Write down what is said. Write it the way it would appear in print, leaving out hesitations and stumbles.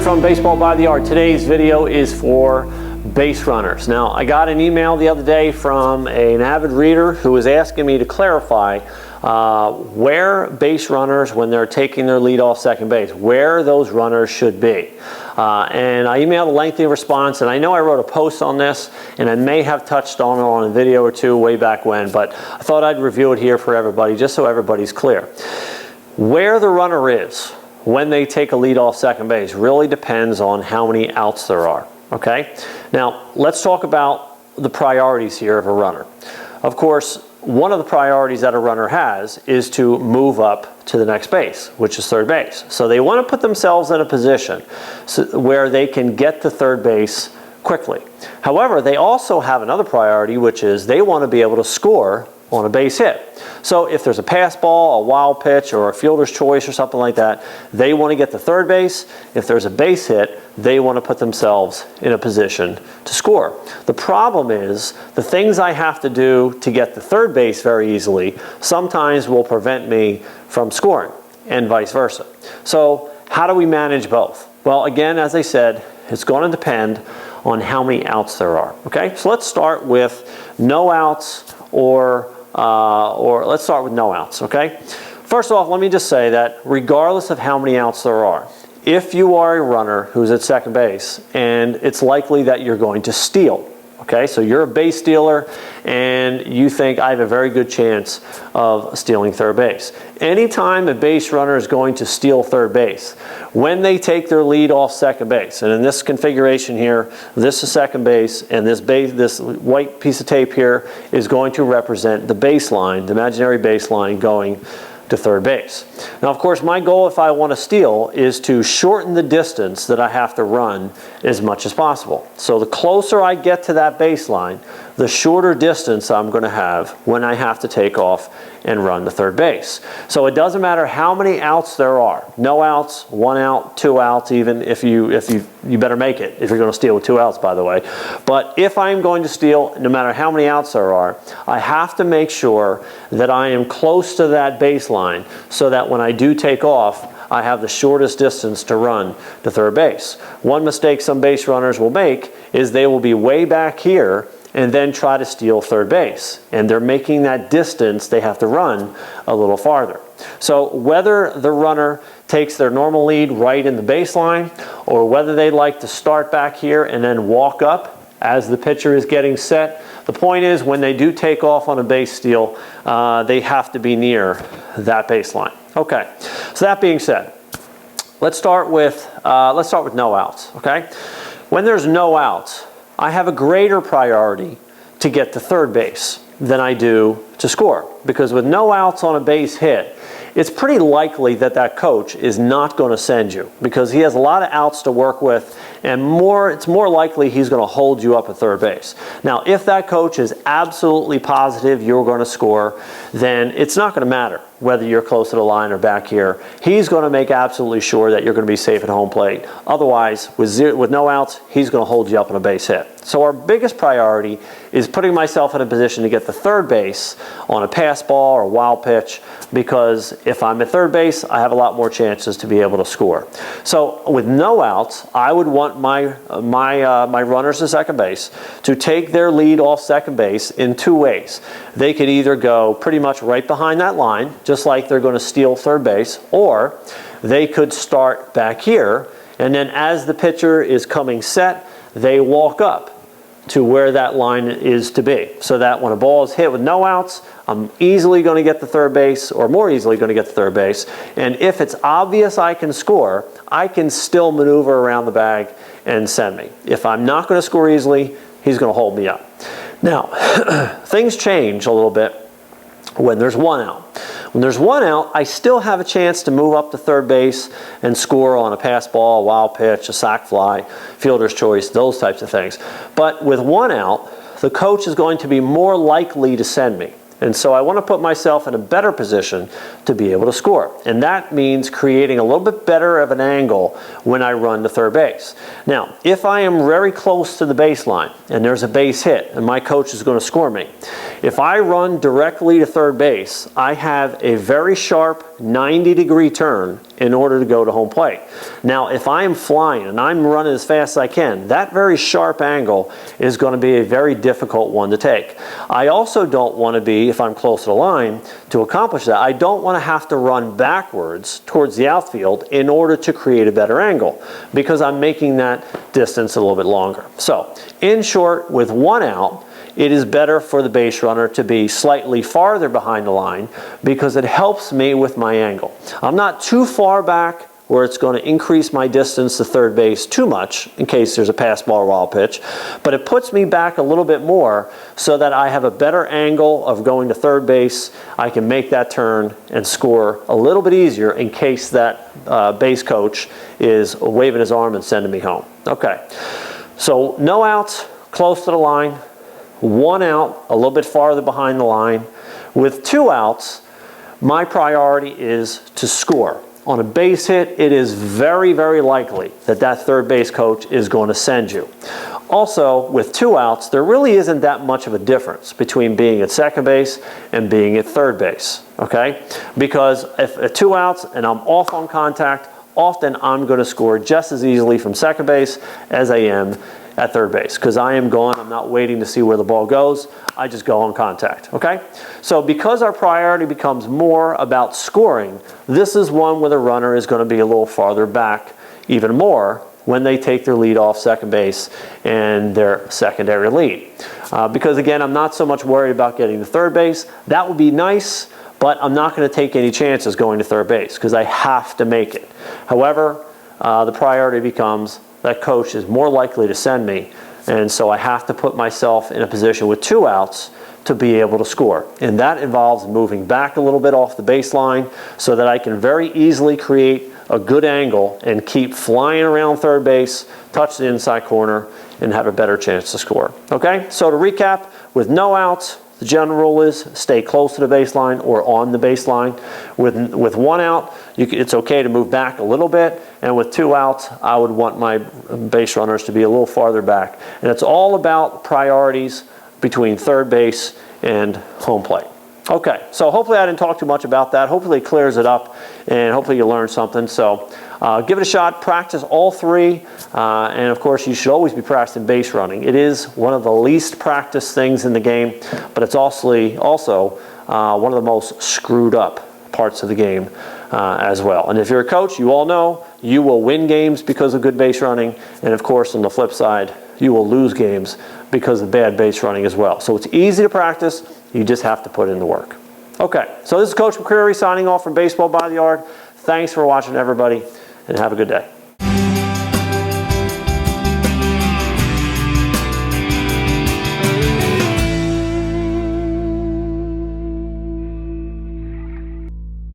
from Baseball by the Yard. Today's video is for base runners. Now, I got an email the other day from an avid reader who was asking me to clarify where base runners, when they're taking their lead off second base, where those runners should be. And I emailed a lengthy response, and I know I wrote a post on this, and I may have touched on it on a video or two way back when, but I thought I'd review it here for everybody, just so everybody's clear. Where the runner is when they take a lead off second base really depends on how many outs there are, okay? Now, let's talk about the priorities here of a runner. Of course, one of the priorities that a runner has is to move up to the next base, which is third base. So they want to put themselves in a position where they can get to third base quickly. However, they also have another priority, which is they want to be able to score on a base hit. So if there's a pass ball, a wild pitch, or a fielder's choice or something like that, they want to get to third base. If there's a base hit, they want to put themselves in a position to score. The problem is the things I have to do to get to third base very easily sometimes will prevent me from scoring, and vice versa. So how do we manage both? Well, again, as I said, it's going to depend on how many outs there are. Okay, so let's start with no outs, or let's start with no outs, okay? First off, let me just say that regardless of how many outs there are, if you are a runner who's at second base, and it's likely that you're going to steal, okay? So you're a base stealer, and you think I have a very good chance of stealing third base. Anytime a base runner is going to steal third base, when they take their lead off second base, and in this configuration here, this is second base, and this white piece of tape here is going to represent the baseline, the imaginary baseline going to third base. Now, of course, my goal if I want to steal is to shorten the distance that I have to run as much as possible. So the closer I get to that baseline, the shorter distance I'm going to have when I have to take off and run to third base. So it doesn't matter how many outs there are. No outs, 1 out, 2 outs, even if you better make it if you're going to steal with 2 outs, by the way. But if I'm going to steal, no matter how many outs there are, I have to make sure that I am close to that baseline so that when I do take off, I have the shortest distance to run to third base. One mistake some base runners will make is they will be way back here and then try to steal third base. And they're making that distance they have to run a little farther. So whether the runner takes their normal lead right in the baseline, or whether they like to start back here and then walk up as the pitcher is getting set, the point is when they do take off on a base steal, they have to be near that baseline. Okay, so that being said, let's start with no outs, okay? When there's no outs, I have a greater priority to get to third base than I do to score. Because with no outs on a base hit, it's pretty likely that that coach is not going to send you because he has a lot of outs to work with, and it's more likely he's going to hold you up at third base. Now, if that coach is absolutely positive you're going to score, then it's not going to matter whether you're close to the line or back here. He's going to make absolutely sure that you're going to be safe at home plate. Otherwise, with no outs, he's going to hold you up on a base hit. So our biggest priority is putting myself in a position to get to third base on a pass ball or a wild pitch, because if I'm at third base, I have a lot more chances to be able to score. So with no outs, I would want my runners to second base to take their lead off second base in 2 ways. They could either go pretty much right behind that line, just like they're going to steal third base, or they could start back here, and then as the pitcher is coming set, they walk up to where that line is to be, so that when a ball is hit with no outs, I'm easily going to get to third base, or more easily going to get to third base. And if it's obvious I can score, I can still maneuver around the bag and send me. If I'm not going to score easily, he's going to hold me up. Now, things change a little bit when there's 1 out. When there's 1 out, I still have a chance to move up to third base and score on a pass ball, a wild pitch, a sac fly, fielder's choice, those types of things. But with 1 out, the coach is going to be more likely to send me. And so I want to put myself in a better position to be able to score. And that means creating a little bit better of an angle when I run to third base. Now, if I am very close to the baseline and there's a base hit and my coach is going to score me, if I run directly to third base, I have a very sharp 90-degree turn in order to go to home plate. Now, if I am flying and I'm running as fast as I can, that very sharp angle is going to be a very difficult one to take. I also don't want to be, if I'm close to the line, to accomplish that, I don't want to have to run backwards towards the outfield in order to create a better angle, because I'm making that distance a little bit longer. So, in short, with one out, it is better for the base runner to be slightly farther behind the line because it helps me with my angle. I'm not too far back where it's going to increase my distance to third base too much in case there's a pass ball or wild pitch, but it puts me back a little bit more so that I have a better angle of going to third base. I can make that turn and score a little bit easier in case that base coach is waving his arm and sending me home. Okay, so no outs, close to the line. One out, a little bit farther behind the line. With two outs, my priority is to score. On a base hit, it is very, very likely that that third base coach is going to send you. Also, with two outs, there really isn't that much of a difference between being at second base and being at third base, okay? Because if at two outs and I'm off on contact, often I'm going to score just as easily from second base as I am at third base, because I am going, I'm not waiting to see where the ball goes, I just go on contact, okay? So because our priority becomes more about scoring, this is one where the runner is going to be a little farther back even more when they take their lead off second base and their secondary lead. Because again, I'm not so much worried about getting to third base. That would be nice, but I'm not going to take any chances going to third base because I have to make it. However, the priority becomes that coach is more likely to send me, and so I have to put myself in a position with two outs to be able to score. And that involves moving back a little bit off the baseline so that I can very easily create a good angle and keep flying around third base, touch the inside corner, and have a better chance to score. Okay, so to recap, with no outs, the general rule is stay close to the baseline or on the baseline. With one out, it's okay to move back a little bit. And with two outs, I would want my base runners to be a little farther back. And it's all about priorities between third base and home plate. Okay, so hopefully I didn't talk too much about that. Hopefully it clears it up, and hopefully you learned something. So give it a shot, practice all three, and of course you should always be practicing base running. It is one of the least practiced things in the game, but it's also one of the most screwed up parts of the game as well. And if you're a coach, you all know you will win games because of good base running, and of course on the flip side, you will lose games because of bad base running as well. So it's easy to practice, you just have to put in the work. Okay, so this is Coach McCreary signing off from Baseball by the Yard. Thanks for watching, everybody, and have a good day.